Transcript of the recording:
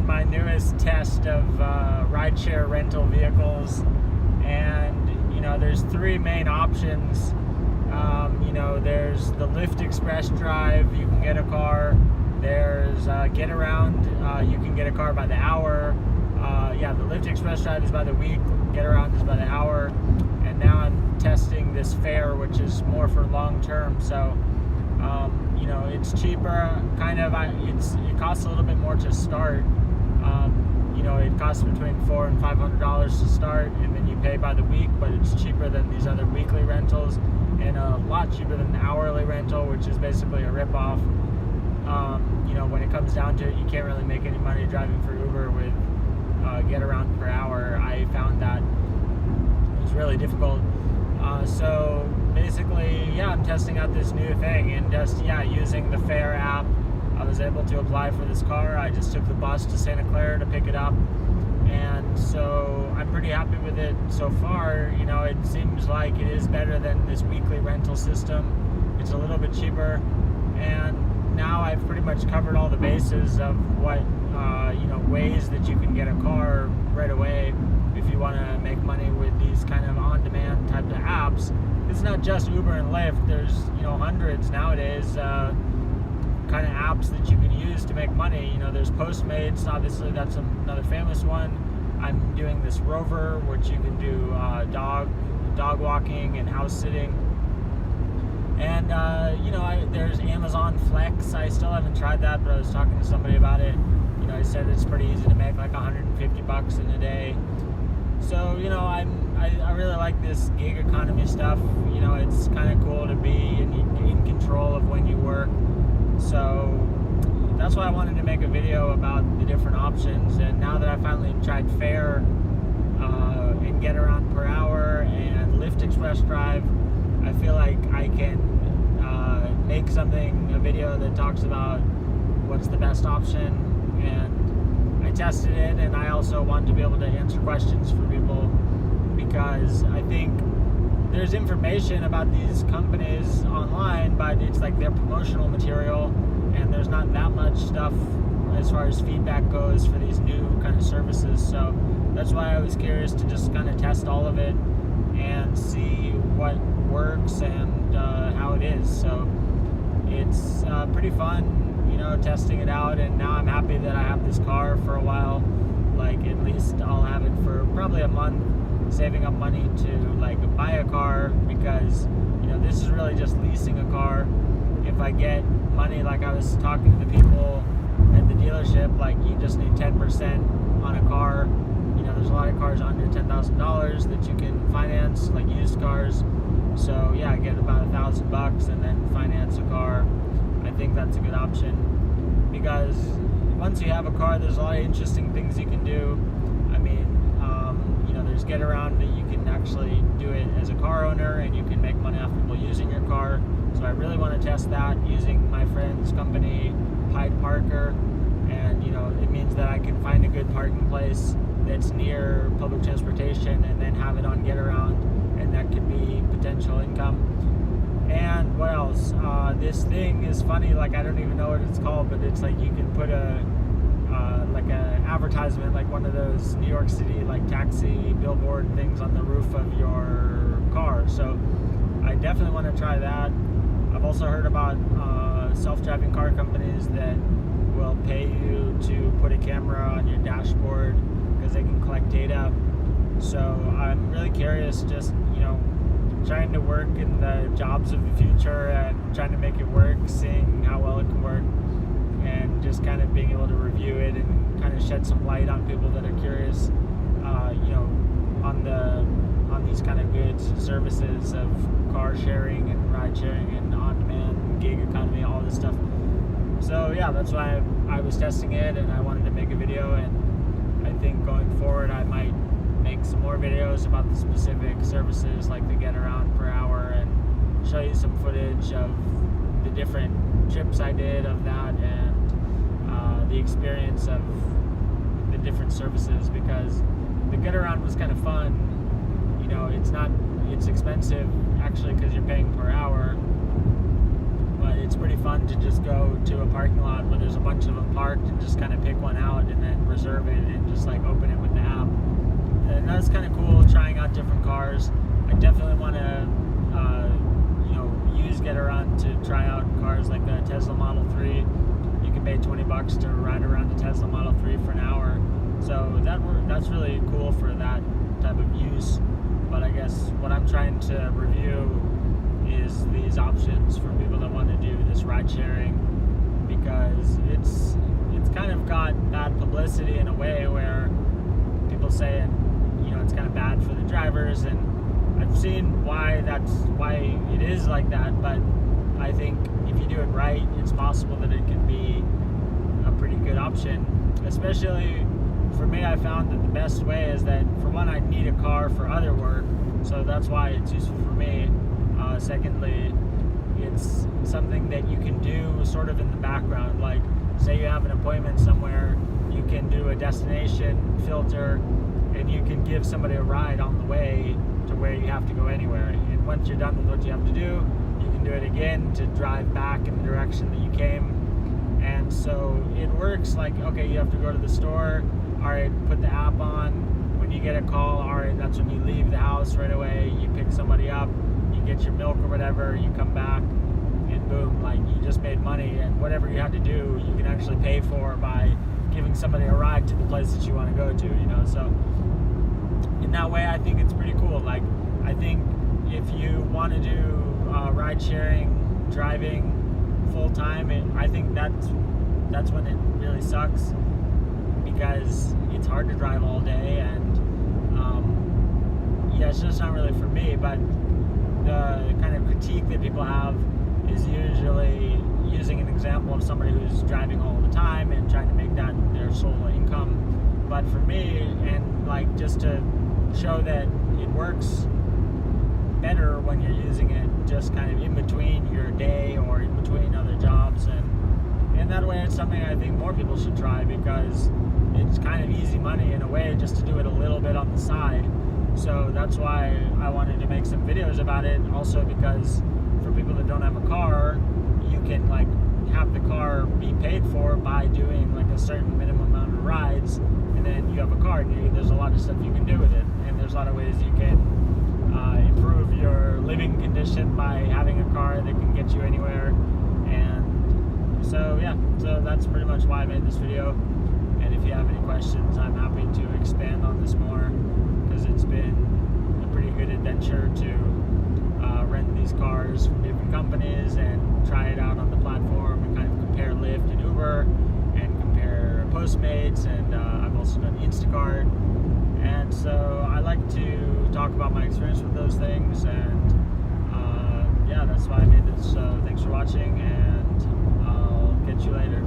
in my newest test of rideshare rental vehicles, and there's three main options. There's the Lyft Express Drive. You can get a car. There's Get Around. You can get a car by the hour. The Lyft Express Drive is by the week. Get Around is by the hour. And now I'm testing this fare, which is more for long term. So, it's cheaper. It costs a little bit more to start. It costs between $400 and $500 to start, and then you pay by the week. But it's cheaper than these other weekly rentals, and a lot cheaper than the hourly rental, which is basically a ripoff. When it comes down to it, you can't really make any money driving for Uber with Get Around per hour. I found that it was really difficult. So basically, I'm testing out this new thing, and using the Fare app, I was able to apply for this car. I just took the bus to Santa Clara to pick it up, and so I'm pretty happy with it so far. It seems like it is better than this weekly rental system. It's a little bit cheaper, and now I've pretty much covered all the bases of what ways that you can get a car right away if you want to make money with these kind of on-demand type of apps. It's not just Uber and Lyft. There's hundreds nowadays kind of apps that you can use to make money. There's Postmates, obviously that's another famous one. I'm doing this Rover, which you can do dog walking and house sitting. And there's Amazon Flex. I still haven't tried that, but I was talking to somebody about it. He said it's pretty easy to make like $150 in a day. So I really like this gig economy stuff. It's kind of cool to be in control of when you work. So that's why I wanted to make a video about the different options. And now that I finally tried Fare and Get Around per hour and Lyft Express Drive, I feel like I can make a video that talks about what's the best option. And I tested it, and I also want to be able to answer questions for people, because I think there's information about these companies online, but it's like their promotional material, and there's not that much stuff as far as feedback goes for these new kind of services. So that's why I was curious to just kind of test all of it and see what works and how it is. So it's pretty fun, testing it out, and now I'm happy that I have this car for a while. Like, at least I'll have it for probably a month, saving up money to buy a car, because this is really just leasing a car. If I get money, like I was talking to the people at the dealership, you just need 10% on a car. There's a lot of cars under $10,000 that you can finance, like used cars. So get about $1,000 and then finance a car. I think that's a good option, because once you have a car, there's a lot of interesting things you can do. I mean, there's Get Around, that you can actually do it as a car owner, and you can make money off people using your car. So I really want to test that using my friend's company, Hyde Parker, and it means that I can find a good parking place that's near public transportation, and then have it on Get Around, and that could be potential income. And what else? This thing is funny. I don't even know what it's called, but it's you can put a advertisement, like one of those New York City taxi billboard things on the roof of your car. So I definitely want to try that. I've also heard about self-driving car companies that will pay you to put a camera on your dashboard, because they can collect data. So I'm really curious, just trying to work in the jobs of the future and trying to make it work, seeing how well it can work, and just kind of being able to review it and kind of shed some light on people that are curious, on these kind of good services of car sharing and ride sharing and on-demand gig economy, all this stuff. So that's why I was testing it, and I wanted to make a video. And I think going forward, I might make some more videos about the specific services, like the Get Around per hour, and show you some footage of the different trips I did of that, and the experience of the different services, because the Get Around was kind of fun. It's expensive actually, because you're paying per hour, but it's pretty fun to just go to a parking lot where there's a bunch of them parked and just kind of pick one out and then that's kind of cool, trying out different cars. I definitely want to get around to try out cars like the Tesla Model 3. You can pay $20 to ride around a Tesla Model 3 for an hour. So that's really cool for that type of use. But I guess what I'm trying to review is these options for people that want to do this ride sharing, because it's kind of got bad publicity in a way where people say it's kind of bad for the drivers, and I've seen why it is like that, but I think if you do it right, it's possible that it can be a pretty good option. Especially for me, I found that the best way is that, for one, I need a car for other work, so that's why it's useful for me. Secondly, it's something that you can do sort of in the background. Like, say you have an appointment somewhere, you can do a destination filter, and you can give somebody a ride on the way to where you have to go anywhere. And once you're done with what you have to do, you can do it again to drive back in the direction that you came. And so it works like, okay, you have to go to the store, all right, put the app on. When you get a call, all right, that's when you leave the house right away, you pick somebody up, you get your milk or whatever, you come back, and boom, like, you just made money. And whatever you had to do, you can actually pay for by giving somebody a ride to the place that you want to go to, so in that way, I think it's pretty cool. Like, I think if you want to do ride sharing, driving full time, I think that's when it really sucks, because it's hard to drive all day, and it's just not really for me. But the kind of critique that people have is usually using an example of somebody who's driving all the time and trying to make that their sole income. But for me, and like, just to show that it works better when you're using it just kind of in between your day or in between other jobs, and that way it's something I think more people should try, because it's kind of easy money in a way, just to do it a little bit on the side. So that's why I wanted to make some videos about it. Also, because for people that don't have a car, you can like have the car be paid for by doing like a certain minimum amount of rides, and then you have a car, and there's a lot of stuff you can do with it, and there's a lot of ways you can improve your living condition by having a car that can get you anywhere. And so that's pretty much why I made this video. And if you have any questions, I'm happy to expand on this more, because it's been a pretty good adventure to rent these cars from different companies and try it out on the platform, and kind of compare Lyft and Uber, and compare Postmates, and I've also done Instacart. And so I like to talk about my experience with those things, and that's why I made this. So thanks for watching, and I'll catch you later.